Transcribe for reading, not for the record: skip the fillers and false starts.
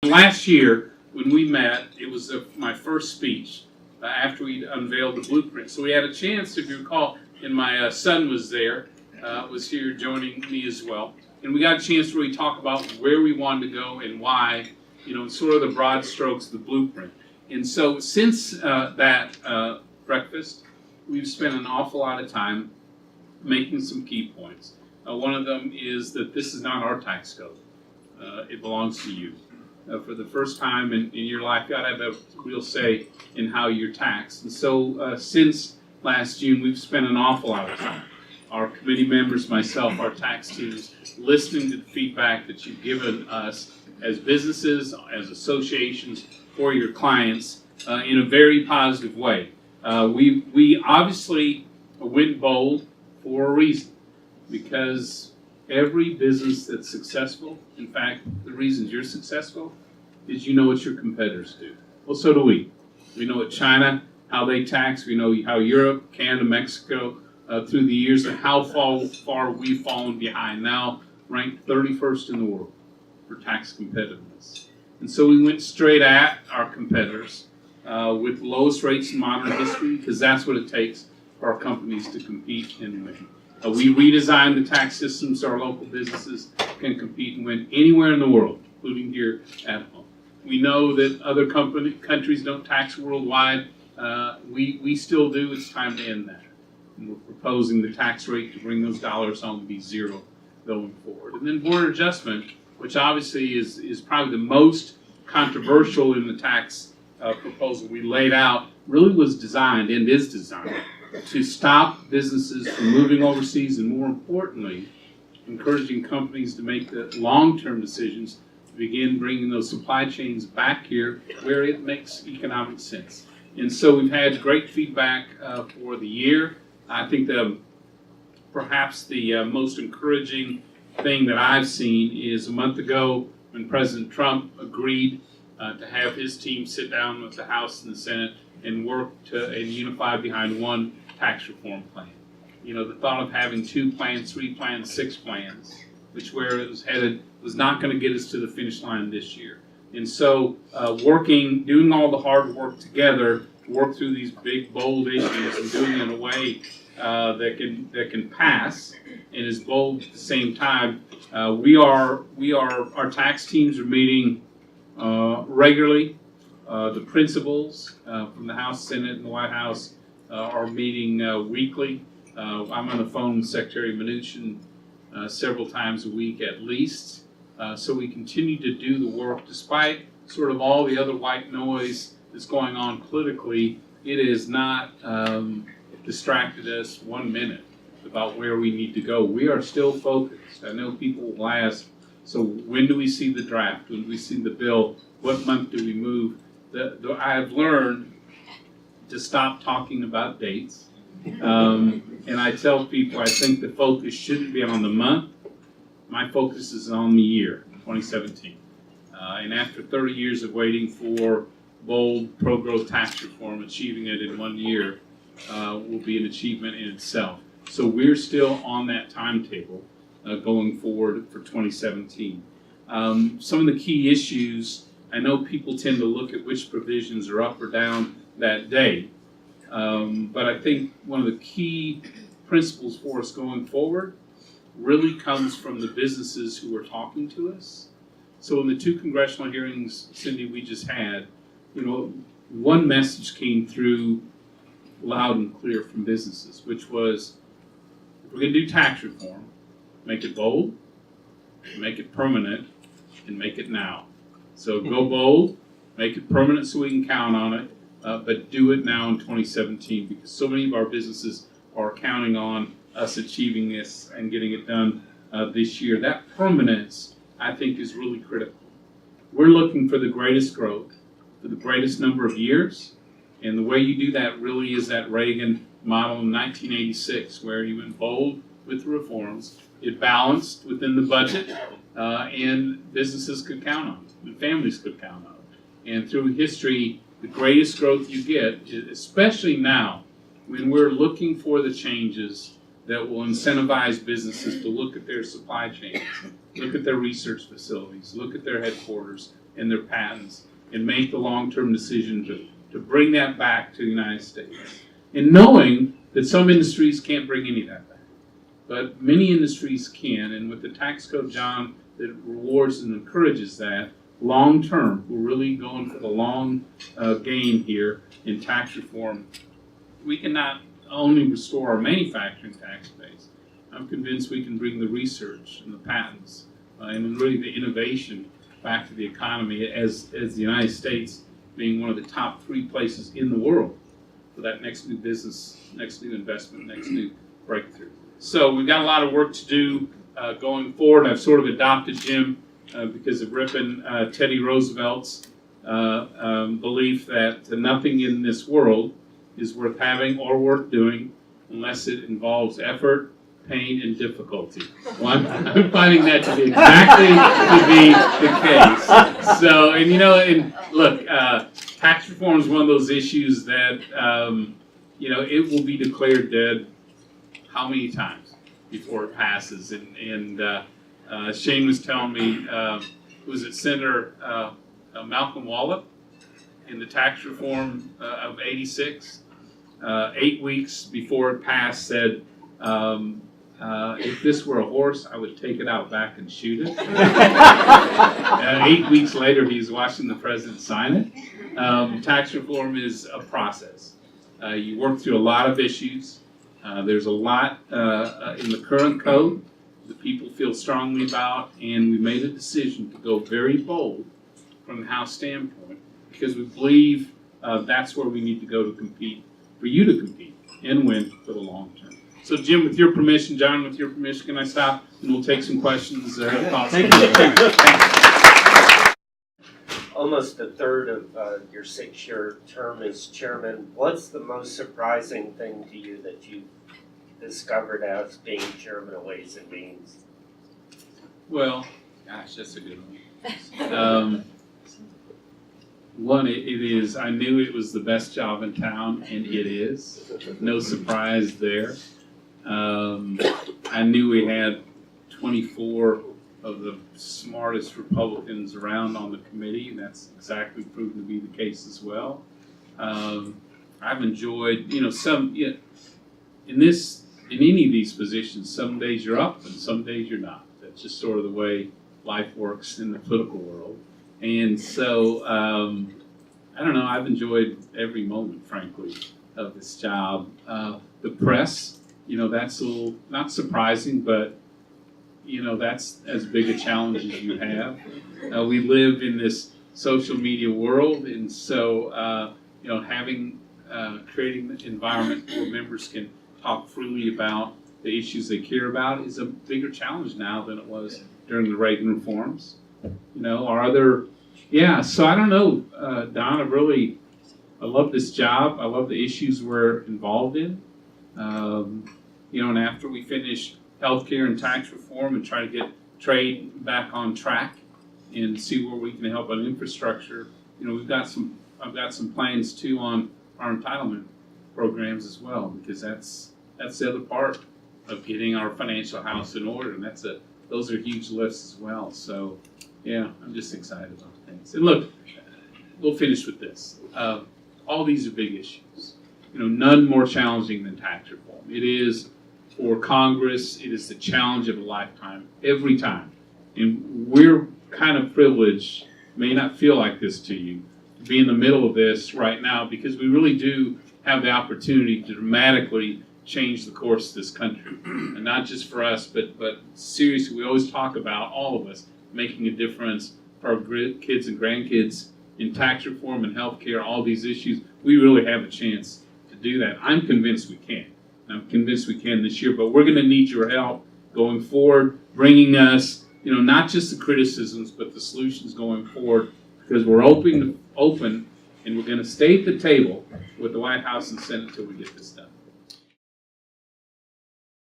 Last year, when we met, it was my first speech after we unveiled the blueprint. So we had a chance, if you recall, and my son was there, was here joining me as well. And we got a chance to really talk about where we wanted to go and why, sort of the broad strokes of the blueprint. And so since that breakfast, we've spent an awful lot of time making some key points. One of them is that this is not our tax code. It belongs to you. For the first time in your life, you got to have a real say in how you're taxed. And so since last June, we've spent an awful lot of time, our committee members, myself, our tax teams, listening to the feedback that you've given us as businesses, as associations, for your clients in a very positive way. We obviously went bold for a reason, because every business that's successful, in fact, the reasons you're successful is you know what your competitors do. Well, so do we. We know what China, how they tax. We know how Europe, Canada, Mexico, through the years, and how far we've fallen behind. Now ranked 31st in the world for tax competitiveness. And so we went straight at our competitors with the lowest rates in modern history, because that's what it takes for our companies to compete and win. We redesigned the tax system so our local businesses can compete and win anywhere in the world, including here at home. We know that other countries don't tax worldwide. We still do. It's time to end that. And we're proposing the tax rate to bring those dollars home to be zero going forward. And then border adjustment, which obviously is probably the most controversial in the tax proposal we laid out, really was designed and is designed to stop businesses from moving overseas, and more importantly, encouraging companies to make the long-term decisions to begin bringing those supply chains back here where it makes economic sense. And so we've had great feedback for the year. I think perhaps the most encouraging thing that I've seen is a month ago when President Trump agreed to have his team sit down with the House and the Senate and work and unify behind one tax reform plan. The thought of having 2 plans, 3 plans, 6 plans, which where it was headed, was not going to get us to the finish line this year. And so doing all the hard work together to work through these big, bold issues and doing it in a way that can pass and is bold at the same time. Our tax teams are meeting regularly. The principals from the House, Senate, and the White House are meeting weekly. I'm on the phone with Secretary Mnuchin several times a week at least. So we continue to do the work despite sort of all the other white noise that's going on politically. It has not distracted us 1 minute about where we need to go. We are still focused. I know people will ask, so when do we see the draft? When do we see the bill? What month do we move? I've learned to stop talking about dates. And I tell people I think the focus shouldn't be on the month. My focus is on the year, 2017. And after 30 years of waiting for bold pro-growth tax reform, achieving it in 1 year will be an achievement in itself. So we're still on that timetable going forward for 2017. Some of the key issues, I know people tend to look at which provisions are up or down that day, but I think one of the key principles for us going forward really comes from the businesses who are talking to us. So in the 2 congressional hearings, Cindy, we just had, one message came through loud and clear from businesses, which was, if we're going to do tax reform, make it bold, make it permanent, and make it now. So go bold, make it permanent so we can count on it, but do it now in 2017, because so many of our businesses are counting on us achieving this and getting it done this year. That permanence, I think, is really critical. We're looking for the greatest growth for the greatest number of years, and the way you do that really is that Reagan model in 1986, where he went bold with the reforms. It balanced within the budget, and businesses could count on it, and families could count on it. And through history, the greatest growth you get, especially now, when we're looking for the changes that will incentivize businesses to look at their supply chains, look at their research facilities, look at their headquarters, and their patents and make the long-term decision to bring that back to the United States. And knowing that some industries can't bring any of that back, but many industries can, and with the tax code, John, that rewards and encourages that, long-term, we're really going for the long game here in tax reform. We can not only restore our manufacturing tax base, I'm convinced we can bring the research and the patents and really the innovation back to the economy as the United States being one of the top 3 places in the world for that next new business, next new investment, next new breakthrough. So we've got a lot of work to do going forward. I've sort of adopted Jim because of Ripon Teddy Roosevelt's belief that nothing in this world is worth having or worth doing unless it involves effort, pain, and difficulty. Well, I'm finding that to be exactly the case. So, and and look, tax reform is one of those issues that, it will be declared dead how many times before it passes? And Shane was telling me, was it Senator Malcolm Wallop in the tax reform of '86? 8 weeks before it passed, said, if this were a horse, I would take it out back and shoot it. 8 weeks later, he's watching the president sign it. Tax reform is a process. You work through a lot of issues. There's a lot in the current code that people feel strongly about, and we made a decision to go very bold from the House standpoint because we believe that's where we need to go to compete, for you to compete and win for the long term. So Jim, with your permission, John, with your permission, can I stop and we'll take some questions? Thoughts. Thank you. Almost a third of your 6-year term as chairman. What's the most surprising thing to you that you discovered as being chairman of Ways and Means? Well, gosh, that's a good one. One, it is, I knew it was the best job in town, and it is. No surprise there. I knew we had 24 of the smartest Republicans around on the committee, and that's exactly proven to be the case as well. I've enjoyed, in any of these positions, some days you're up and some days you're not. That's just sort of the way life works in the political world. And so, I don't know, I've enjoyed every moment, frankly, of this job. The press, that's a little, not surprising, but, that's as big a challenge as you have. We live in this social media world, and so, creating an environment where members can talk freely about the issues they care about is a bigger challenge now than it was during the Reagan reforms. So I don't know, Don, I love this job. I love the issues we're involved in. And after we finish healthcare and tax reform and try to get trade back on track and see where we can help on infrastructure, I've got some plans too on our entitlement programs as well, because that's the other part of getting our financial house in order, and those are huge lifts as well. So, yeah, I'm just excited about things. And look, we'll finish with this. All these are big issues. None more challenging than tax reform. It is for Congress. It is the challenge of a lifetime every time. And we're kind of privileged, may not feel like this to you, to be in the middle of this right now, because we really do have the opportunity to dramatically change the course of this country. And not just for us, but seriously, we always talk about, all of us, making a difference for our kids and grandkids in tax reform and healthcare, all these issues. We really have a chance to do that. I'm convinced we can. I'm convinced we can this year, but we're going to need your help going forward, bringing us, not just the criticisms, but the solutions going forward, because we're open, and we're going to stay at the table with the White House and Senate until we get this done.